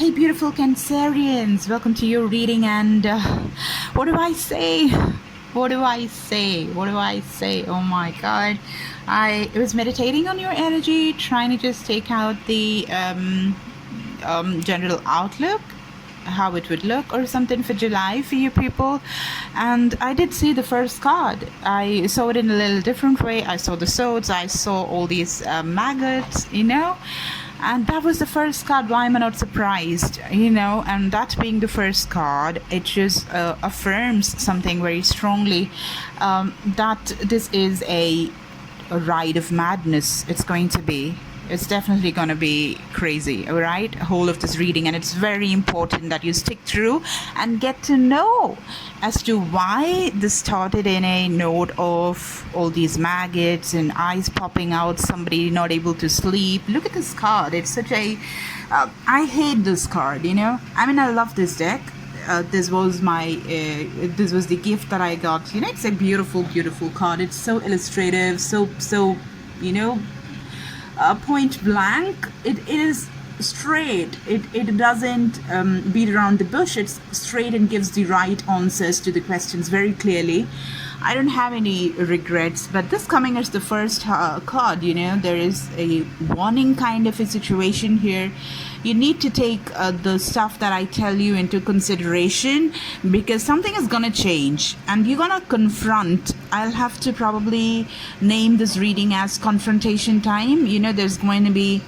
Hey, beautiful Cancerians, welcome to your reading. And what do I say? What do I say? What do I say? Oh my God. I was meditating on your energy, trying to just take out the general outlook, how it would look or something for July for you people. And I did see the first card. I saw it in a little different way. I saw the swords, I saw all these maggots, and that was the first card. Why am I not surprised? And that being the first card, it just affirms something very strongly, that this is a ride of madness. It's definitely going to be crazy, all right? Whole of this reading, and it's very important that you stick through and get to know as to why this started in a note of all these maggots and eyes popping out, somebody not able to sleep. Look at this card. It's such a I hate this card, I love this deck. This was the gift that I got. It's a beautiful card. It's so illustrative, so point blank. It is straight. It doesn't beat around the bush. It's straight and gives the right answers to the questions very clearly. I don't have any regrets, but this coming as the first card, there is a warning kind of a situation here. You need to take the stuff that I tell you into consideration, because something is going to change and you're going to confront. I'll have to probably name this reading as confrontation time. There's going to be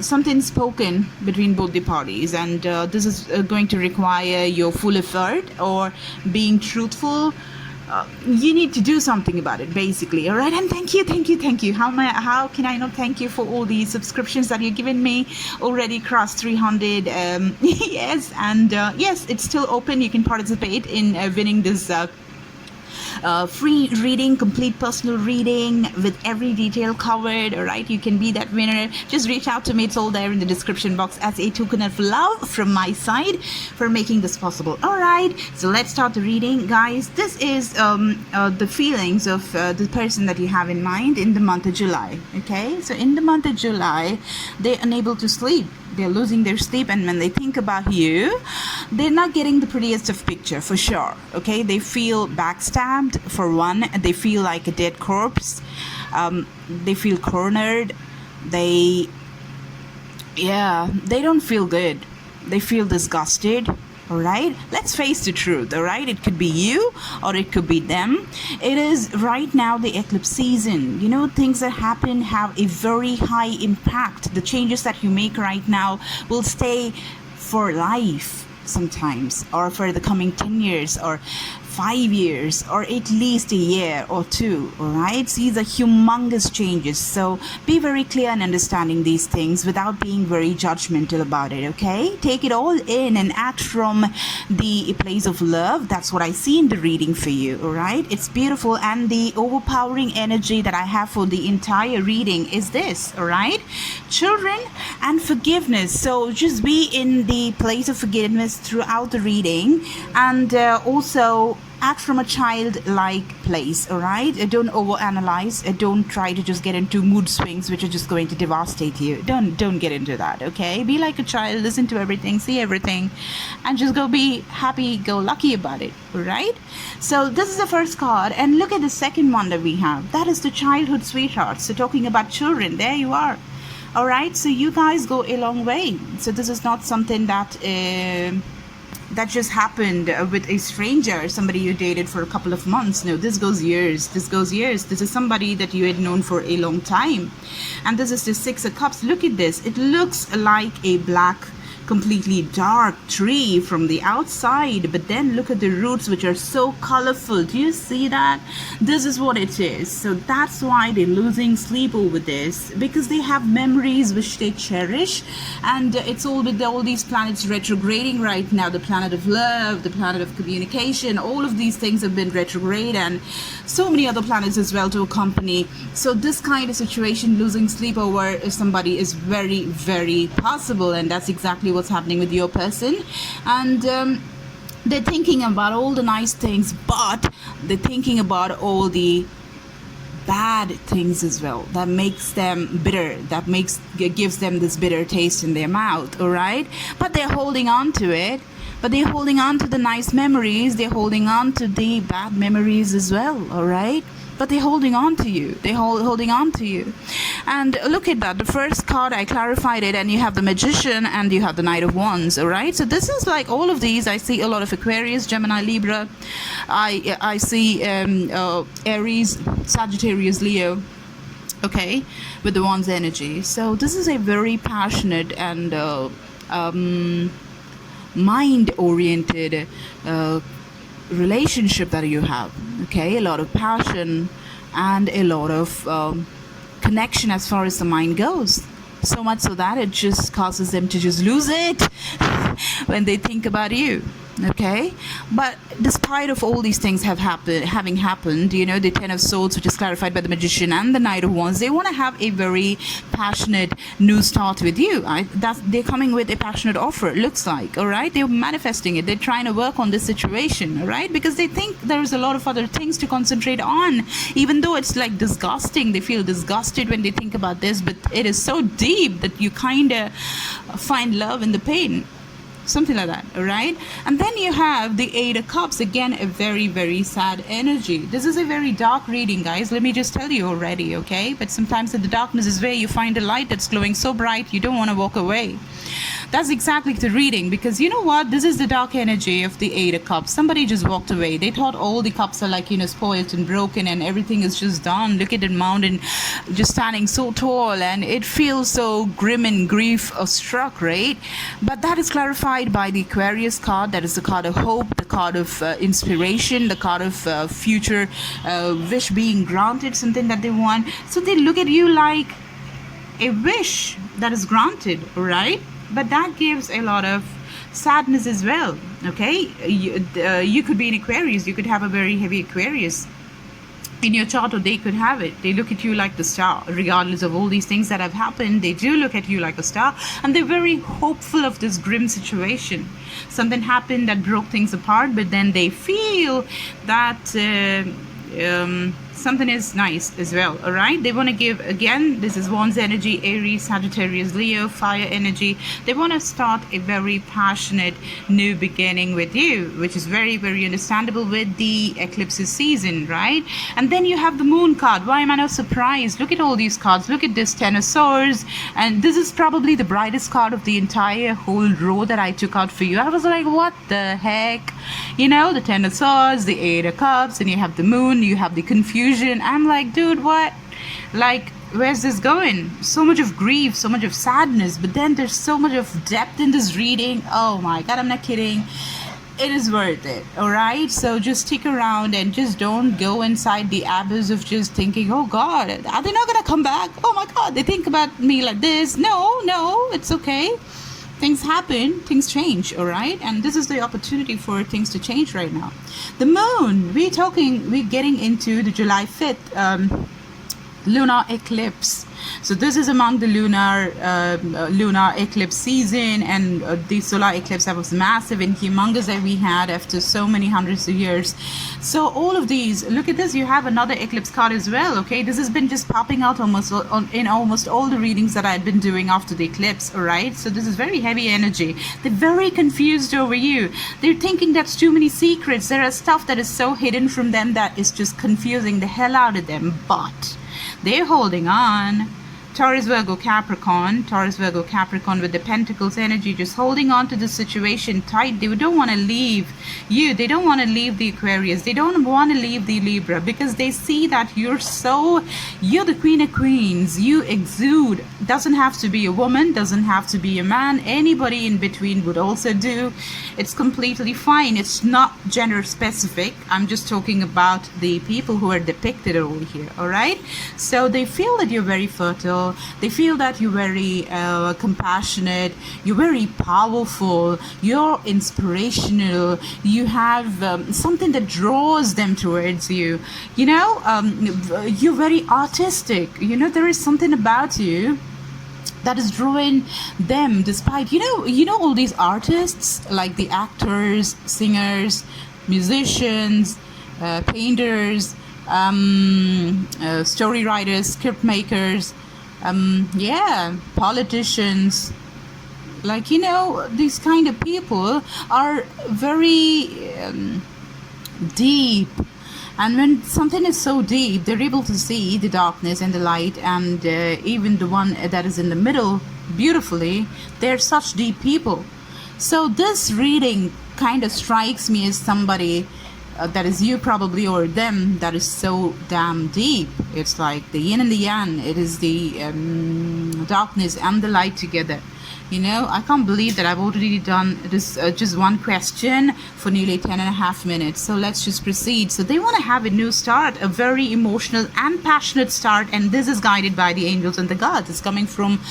something spoken between both the parties, and this is going to require your full effort or being truthful. You need to do something about it, basically. All right. And thank you. How can I not thank you for all the subscriptions that you've given me? Already crossed 300. Yes. And yes, it's still open. You can participate in winning this free reading, complete personal reading with every detail covered. All right, you can be that winner. Just reach out to me. It's all there in the description box as a token of love from my side for making this possible. All right, so let's start the reading, guys. This is the feelings of the person that you have in mind in the month of July. Okay, so in the month of July, they're unable to sleep. They're losing their sleep, and when they think about you, they're not getting the prettiest of picture, for sure. Okay, they feel backstabbed, for one. They feel like a dead corpse. They feel cornered. They don't feel good. They feel disgusted. All right, let's face the truth. All right, it could be you or it could be them. It is right now the eclipse season. Things that happen have a very high impact. The changes that you make right now will stay for life sometimes, or for the coming 10 years or 5 years, or at least a year or two. All right, so these are humongous changes, so be very clear in understanding these things without being very judgmental about it. Okay, take it all in and act from the place of love. That's what I see in the reading for you. All right, it's beautiful, and the overpowering energy that I have for the entire reading is this. All right, children and forgiveness. So just be in the place of forgiveness throughout the reading, and also act from a childlike place. All right, don't overanalyze. Don't try to just get into mood swings which are just going to devastate you. Don't get into that. Okay, be like a child, listen to everything, see everything, and just go be happy go lucky about it. All right, so this is the first card, and look at the second one that we have. That is the childhood sweetheart. So talking about children, there you are. All right, so you guys go a long way. So this is not something that just happened with a stranger, somebody you dated for a couple of months. No, this goes years. This is somebody that you had known for a long time. And this is the Six of Cups. Look at this. It looks like a black, completely dark tree from the outside, but then look at the roots, which are so colorful. Do you see that? This is what it is. So that's why they're losing sleep over this, because they have memories which they cherish, and it's all with all these planets retrograding right now. The planet of love, the planet of communication, all of these things have been retrograde, and so many other planets as well to accompany. So this kind of situation, losing sleep over somebody, is very, very possible, and that's exactly what's happening with your person. And they're thinking about all the nice things, but they're thinking about all the bad things as well, that makes them bitter, that gives them this bitter taste in their mouth, all right? But they're holding on to it. But they're holding on to the nice memories. They're holding on to the bad memories as well, all right? But they're holding on to you. They're holding on to you. And look at that. The first card, I clarified it, and you have the Magician and you have the Knight of Wands, all right? So this is like all of these. I see a lot of Aquarius, Gemini, Libra. I see Aries, Sagittarius, Leo, okay, with the Wands energy. So this is a very passionate and mind-oriented relationship that you have, okay? A lot of passion and a lot of connection as far as the mind goes. So much so that it just causes them to just lose it when they think about you, okay? But despite of all these things having happened, you know, the Ten of Swords, which is clarified by the Magician, and the Knight of Wands, they want to have a very passionate new start with you. They're coming with a passionate offer, it looks like, all right? They're manifesting it. They're trying to work on this situation, all right? Because they think there's a lot of other things to concentrate on, even though it's like disgusting. They feel disgusted when they think about this, but it is so deep that you kind of find love in the pain. Something like that, all right? And then you have the Eight of Cups, again a very, very sad energy. This is a very dark reading, guys, let me just tell you already, okay? But sometimes in the darkness is where you find a light that's glowing so bright you don't want to walk away. That's exactly the reading, because you know what, this is the dark energy of the Eight of Cups. Somebody just walked away. They thought all the cups are like, you know, spoiled and broken and everything is just done. Look at the mountain just standing so tall, and it feels so grim and grief struck, right? But that is clarified by the Aquarius card. That is the card of hope, the card of inspiration, the card of future wish being granted, something that they want. So they look at you like a wish that is granted, right? But that gives a lot of sadness as well, okay? You could be an Aquarius. You could have a very heavy Aquarius in your chart, or they could have it. They look at you like the star. Regardless of all these things that have happened, they do look at you like a star, and they're very hopeful of this grim situation. Something happened that broke things apart, but then they feel that something is nice as well, all right? They want to give, again, this is Wands energy, Aries, Sagittarius, Leo, fire energy. They want to start a very passionate new beginning with you, which is very, very understandable with the eclipse season, right? And then you have the Moon card. Why am I not surprised? Look at all these cards. Look at this Ten of Swords, and this is probably the brightest card of the entire whole row that I took out for you. I was like, what the heck? You know, the Ten of Swords, the Eight of Cups, and you have the Moon, you have the confusion. I'm like, dude, what? Like, where's this going? So much of grief, so much of sadness, but then there's so much of depth in this reading. Oh my God, I'm not kidding. It is worth it, all right? So just stick around and just don't go inside the abyss of just thinking, oh God, are they not gonna come back? Oh my God, they think about me like this. No, it's okay. Things happen, things change, all right? And this is the opportunity for things to change right now. The Moon, we're getting into the July 5th lunar eclipse. So this is among the lunar eclipse season, and the solar eclipse that was massive and humongous that we had after so many hundreds of years. So all of these, look at this, you have another eclipse card as well, okay? This has been just popping out in almost all the readings that I had been doing after the eclipse, all right? So this is very heavy energy. They're very confused over you. They're thinking that's too many secrets. There is stuff that is so hidden from them that is just confusing the hell out of them, but they're holding on. Taurus, Virgo, Capricorn with the Pentacles energy, just holding on to the situation tight. They don't want to leave you. They don't want to leave the Aquarius. They don't want to leave the Libra, because they see that you're the Queen of Queens. You exude. Doesn't have to be a woman, doesn't have to be a man. Anybody in between would also do. It's completely fine. It's not gender specific. I'm just talking about the people who are depicted over here, all right? So they feel that you're very fertile. They feel that you're very compassionate, you're very powerful, you're inspirational, you have something that draws them towards you. You know, you're very artistic. You know, there is something about you that is drawing them, despite, you know all these artists, like the actors, singers, musicians, painters, story writers, script makers, yeah, politicians. Like, these kind of people are very deep. And when something is so deep, they're able to see the darkness and the light, and even the one that is in the middle beautifully. They're such deep people. So this reading kind of strikes me as somebody that is you probably, or them, that is so damn deep. It's like the yin and the yang. It is the darkness and the light together. I can't believe that I've already done this just one question for nearly 10.5 minutes. So let's just proceed. So they want to have a new start, a very emotional and passionate start, and this is guided by the angels and the gods. It's coming from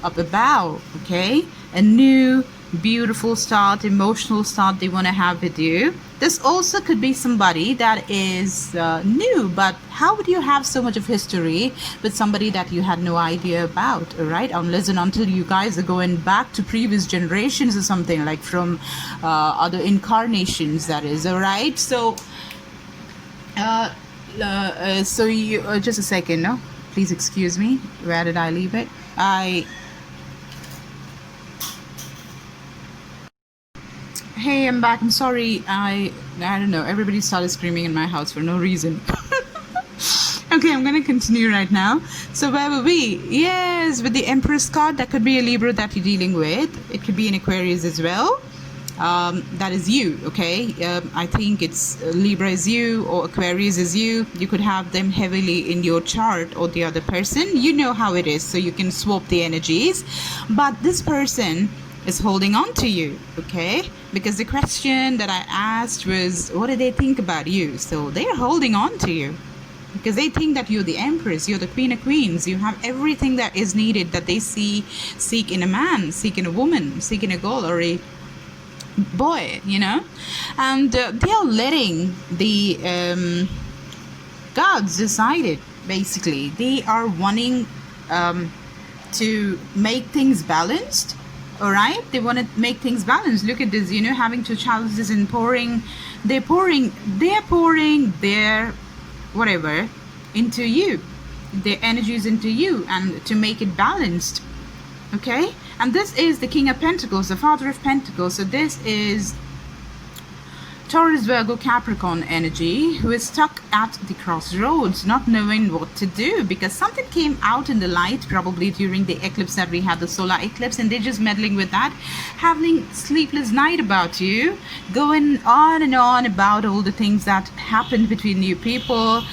up above, okay? A new, beautiful start, emotional start they want to have with you. This also could be somebody that is new, but how would you have so much of history with somebody that you had no idea about, all right? Unless and until you guys are going back to previous generations or something, like from other incarnations, that is, all right? So, you, just a second, no? Please excuse me. Where did I leave it? Hey, I'm back. I'm sorry. I don't know. Everybody started screaming in my house for no reason. Okay, I'm going to continue right now. So where were we? Yes, with the Empress card, that could be a Libra that you're dealing with. It could be an Aquarius as well. That is you, okay? I think it's Libra is you or Aquarius is you. You could have them heavily in your chart, or the other person. You know how it is, so you can swap the energies. But this person is holding on to you, okay? Because the question that I asked was, what do they think about you? So they're holding on to you because they think that you're the Empress, you're the Queen of Queens, you have everything that is needed, that they seek in a man, seek in a woman, seek in a girl or a boy, and they are letting the gods decide it. Basically, they are wanting to make things balanced. All right, they want to make things balanced. Look at this, having two challenges and they're pouring their whatever into you, their energies into you, and to make it balanced. Okay, and this is the King of Pentacles, the Father of Pentacles. So this is Taurus, Virgo, Capricorn energy, who is stuck at the crossroads, not knowing what to do, because something came out in the light probably during the eclipse that we had, the solar eclipse, and they're just meddling with that, having sleepless night about you, going on and on about all the things that happened between you people,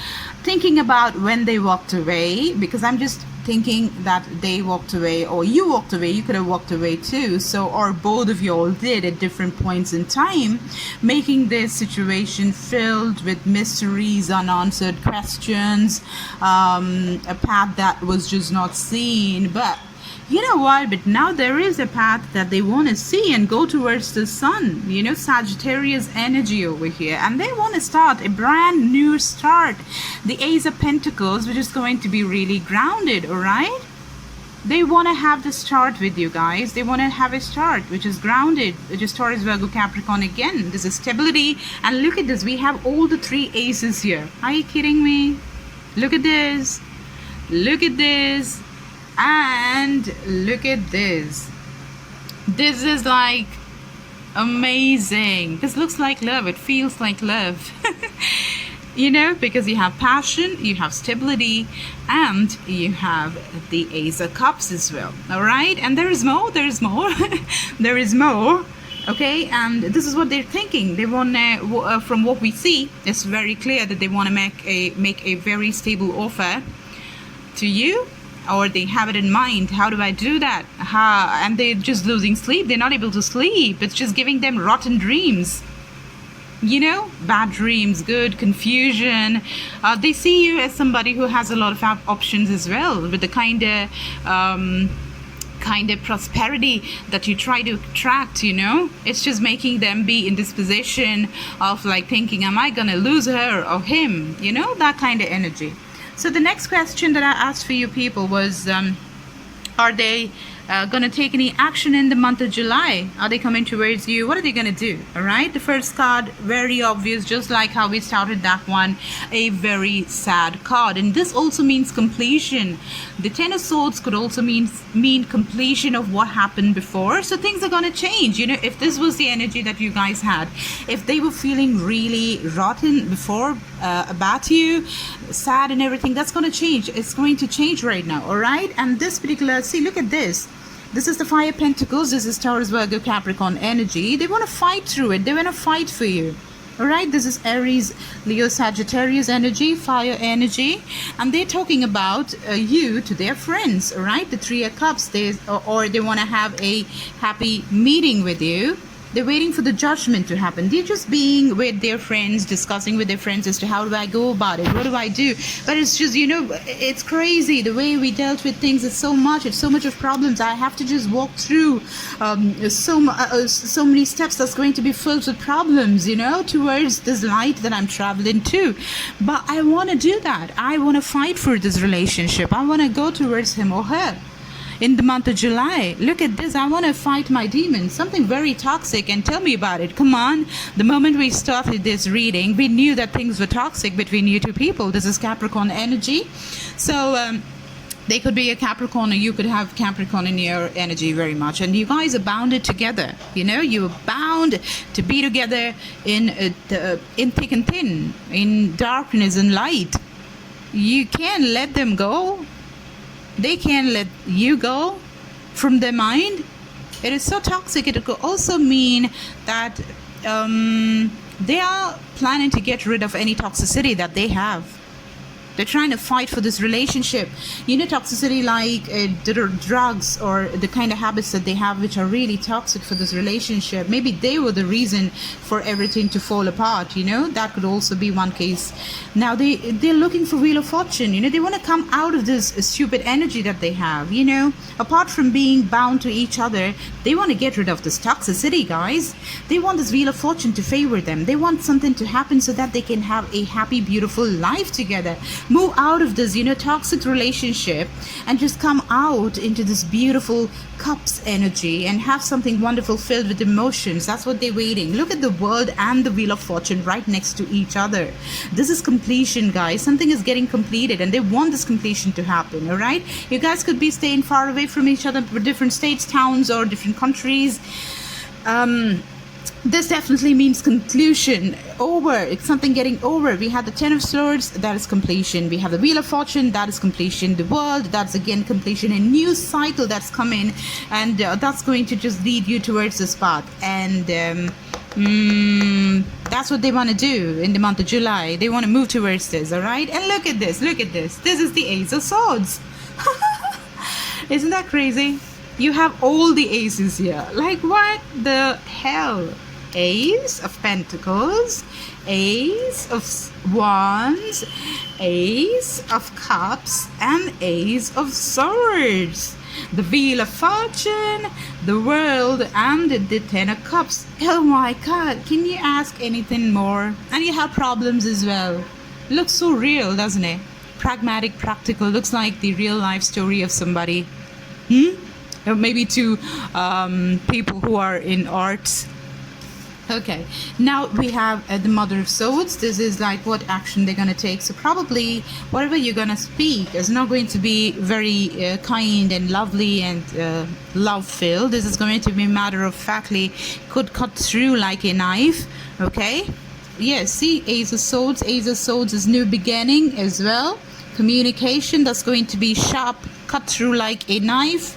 thinking about when they walked away, because I'm just thinking that they walked away, or you walked away, you could have walked away too, so, or both of you all did at different points in time, making this situation filled with mysteries, unanswered questions, a path that was just not seen. But you know what, but now there is a path that they want to see and go towards the sun, Sagittarius energy over here, and they want to start a brand new start, the Ace of Pentacles, which is going to be really grounded, all right? They want to have the start with you guys. They want to have a start which is grounded, which is Taurus, Virgo, Capricorn again. This is stability, and look at this, we have all the three aces here. Are you kidding me? Look at this, look at this, and look at this. This is like amazing. This looks like love. It feels like love. Because you have passion, you have stability, and you have the Ace of Cups as well. All right, and there is more. There is more. There is more. Okay, and this is what they're thinking. They want to, from what we see, it's very clear that they want to make a very stable offer to you, or they have it in mind. How do I do that? And they're just losing sleep. They're not able to sleep. It's just giving them rotten dreams. Bad dreams, good confusion. They see you as somebody who has a lot of options as well, with the kind of prosperity that you try to attract. It's just making them be in this position of like thinking, am I gonna lose her or him? That kind of energy. So the next question that I asked for you people was, are they going to take any action in the month of July? Are they coming towards you? What are they going to do? All right. The first card, very obvious, just like how we started that one, a very sad card. And this also means completion. The Ten of Swords could also mean completion of what happened before. So things are going to change. You know, if this was the energy that you guys had, if they were feeling really rotten before about you, sad and everything, that's going to change. It's going to change right now. All right. And this particular, see, look at this. This is the Fire of Pentacles. This is Taurus, Virgo, Capricorn energy. They want to fight through it. They want to fight for you. All right. This is Aries, Leo, Sagittarius energy, fire energy. And they're talking about you to their friends. All right. The Three of Cups. Or they want to have a happy meeting with you. They're waiting for the judgment to happen. They're just being with their friends, discussing with their friends as to how do I go about it? What do I do? But it's just, you know, it's crazy the way we dealt with things. It's so much of problems. I have to just walk through so many steps that's going to be filled with problems, you know, towards this light that I'm traveling to. But I want to do that. I want to fight for this relationship. I want to go towards him or her. In the month of July, look at this. I want to fight my demons, something very toxic, and tell me about it. Come on. The moment we started this reading, we knew that things were toxic between you two people. This is Capricorn energy. So they could be a Capricorn, or you could have Capricorn in your energy very much. And you guys are bounded together. You know, you're bound to be together in thick and thin, in darkness and light. You can't let them go. They can't let you go from their mind. It is so toxic. It could also mean that they are planning to get rid of any toxicity that they have. They're trying to fight for this relationship. You know, toxicity like drugs or the kind of habits that they have which are really toxic for this relationship. Maybe they were the reason for everything to fall apart, you know. That could also be one case. Now they're looking for Wheel of Fortune. You know, they want to come out of this stupid energy that they have, you know. Apart from being bound to each other, they want to get rid of this toxicity, guys. They want this Wheel of Fortune to favor them. They want something to happen so that they can have a happy, beautiful life together. Move out of this, you know, toxic relationship and just come out into this beautiful Cups energy and have something wonderful filled with emotions. That's what they're waiting. Look at the World and the Wheel of Fortune right next to each other. This is completion, guys. Something is getting completed and they want this completion to happen. All right. You guys could be staying far away from each other, different states, towns, or different countries. This definitely means conclusion, over. It's something getting over. We have the Ten of Swords, that is completion. We have the Wheel of Fortune, that is completion. The World, that's again completion. A new cycle that's coming, and that's going to just lead you towards this path. And that's what they want to do in the month of July. They want to move towards this, all right? And look at this, look at this. This is the Ace of Swords. Isn't that crazy? You have all the aces here. Like, what the hell? Ace of Pentacles, Ace of Wands, Ace of Cups, and Ace of Swords. The Wheel of Fortune, the World, and the Ten of Cups. Oh my God, can you ask anything more? And you have problems as well. Looks so real, doesn't it? Pragmatic, practical. Looks like the real life story of somebody. Or maybe to people who are in arts. Okay, now we have the Mother of Swords. This is like what action they're going to take. So probably whatever you're going to speak is not going to be very kind and lovely and love-filled. This is going to be matter-of-factly, could cut through like a knife. Okay, yes, see, Ace of Swords. Ace of Swords is new beginning as well. Communication that's going to be sharp, cut through like a knife.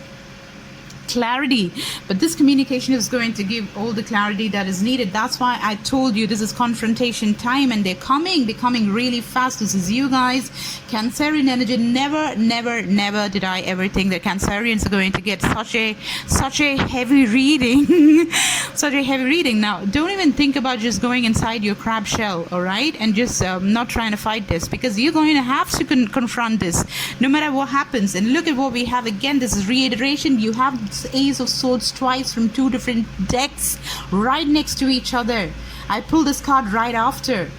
Clarity, but this communication is going to give all the clarity that is needed. That's why I told you this is confrontation time, and they're coming really fast. This is you guys, Cancerian energy. Never did I ever think that Cancerians are going to get such a heavy reading. Such a heavy reading. Now don't even think about just going inside your crab shell, all right, and just not trying to fight this, because you're going to have to confront this no matter what happens. And look at what we have again. This is reiteration. You have Ace of Swords twice from two different decks right next to each other. I pulled this card right after,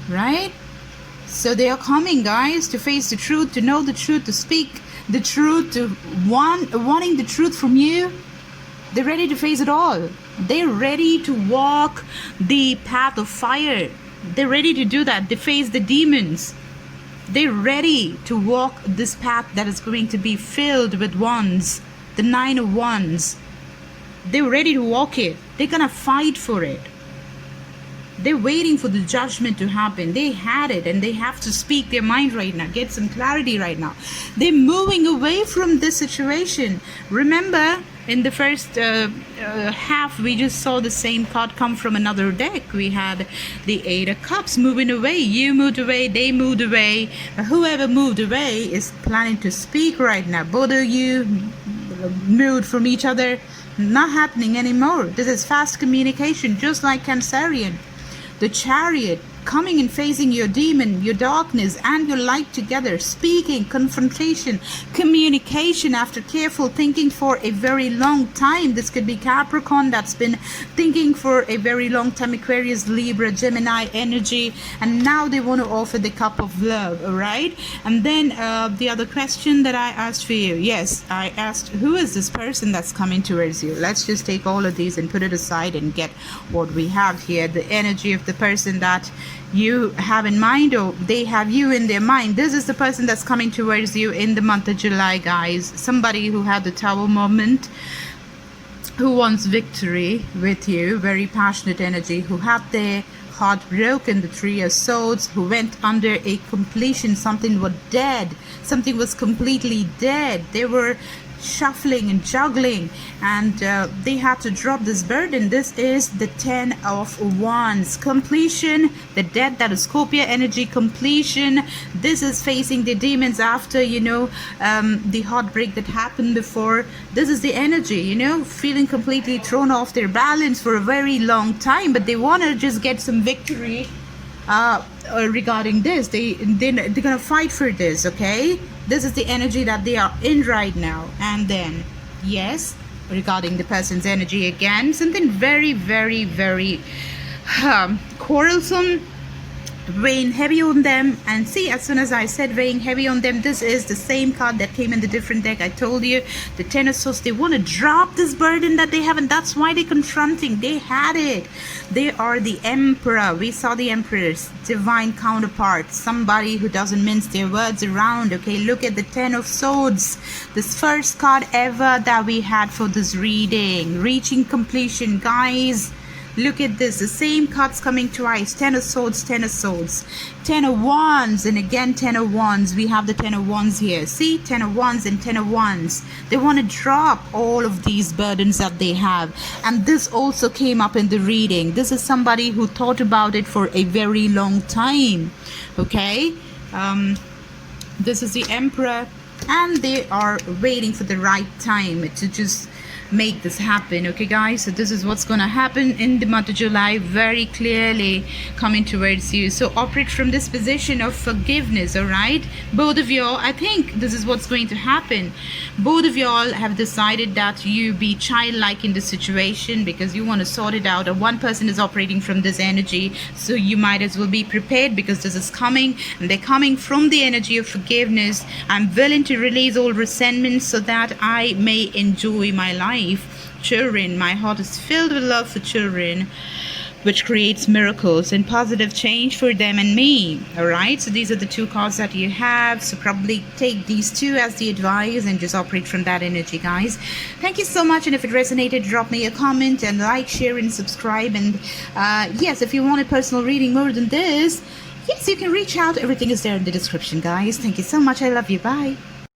right? So they are coming, guys, to face the truth, to know the truth, to speak the truth, to wanting the truth from you. They're ready to face it all. They're ready to walk the path of fire. They're ready to do that. They face the demons. They're ready to walk this path that is going to be filled with wands, the 9 of Wands. They're ready to walk it. They're gonna fight for it. They're waiting for the judgment to happen. They had it and they have to speak their mind right now, get some clarity right now. They're moving away from this situation. Remember, in the first half, we just saw the same card come from another deck. We had the 8 of Cups moving away. You moved away, they moved away. Whoever moved away is planning to speak right now. Both of you moved from each other. Not happening anymore. This is fast communication, just like Cancerian. The Chariot, coming and facing your demon, your darkness, and your light together, speaking, confrontation, communication after careful thinking for a very long time. This could be Capricorn that's been thinking for a very long time, Aquarius, Libra, Gemini energy, and now they want to offer the cup of love, all right? And then the other question that I asked for you, yes, I asked, who is this person that's coming towards you? Let's just take all of these and put it aside and get what we have here, the energy of the person that you have in mind, or they have you in their mind. This is the person that's coming towards you in the month of July, guys. Somebody who had the Tower moment, who wants victory with you, very passionate energy, who had their heart broken, the 3 of Swords, who went under a completion. Something was dead. Something was completely dead. They were shuffling and juggling, and they had to drop this burden. This is the 10 of Wands, completion, the death, that is Scorpio energy, completion. This is facing the demons after, you know, the heartbreak that happened before. This is the energy, you know, feeling completely thrown off their balance for a very long time, but they want to just get some victory regarding this. They're gonna fight for this, okay? This is the energy that they are in right now. And then, yes, regarding the person's energy again, something very, very, very quarrelsome, weighing heavy on them. And see, as soon as I said weighing heavy on them, this is the same card that came in the different deck. I told you, the 10 of Swords, they want to drop this burden that they have, and that's why they're confronting. They had it. They are the Emperor. We saw the Emperor's divine counterpart, somebody who doesn't mince their words around. Okay, look at the 10 of Swords, this first card ever that we had for this reading, reaching completion, guys. Look at this, the same cards coming twice. 10 of Swords, 10 of Swords, 10 of Wands, and again 10 of Wands. We have the 10 of Wands here. See, 10 of Wands and 10 of Wands. They want to drop all of these burdens that they have. And this also came up in the reading. This is somebody who thought about it for a very long time. Okay, this is the Emperor, and they are waiting for the right time to just make this happen. Okay, guys, so this is what's gonna happen in the month of July, very clearly coming towards you. So operate from this position of forgiveness, all right? Both of y'all, I think this is what's going to happen. Both of y'all have decided that you be childlike in this situation because you want to sort it out, and one person is operating from this energy, so you might as well be prepared because this is coming, and they're coming from the energy of forgiveness. I'm willing to release all resentment so that I may enjoy my life. Children, my heart is filled with love for children, which creates miracles and positive change for them and me. All right, so these are the 2 cards that you have, so probably take these 2 as the advice and just operate from that energy, guys. Thank you so much, and if it resonated, drop me a comment and like, share, and subscribe. And yes, if you want a personal reading more than this, yes, you can reach out. Everything is there in the description, guys. Thank you so much. I love you. Bye.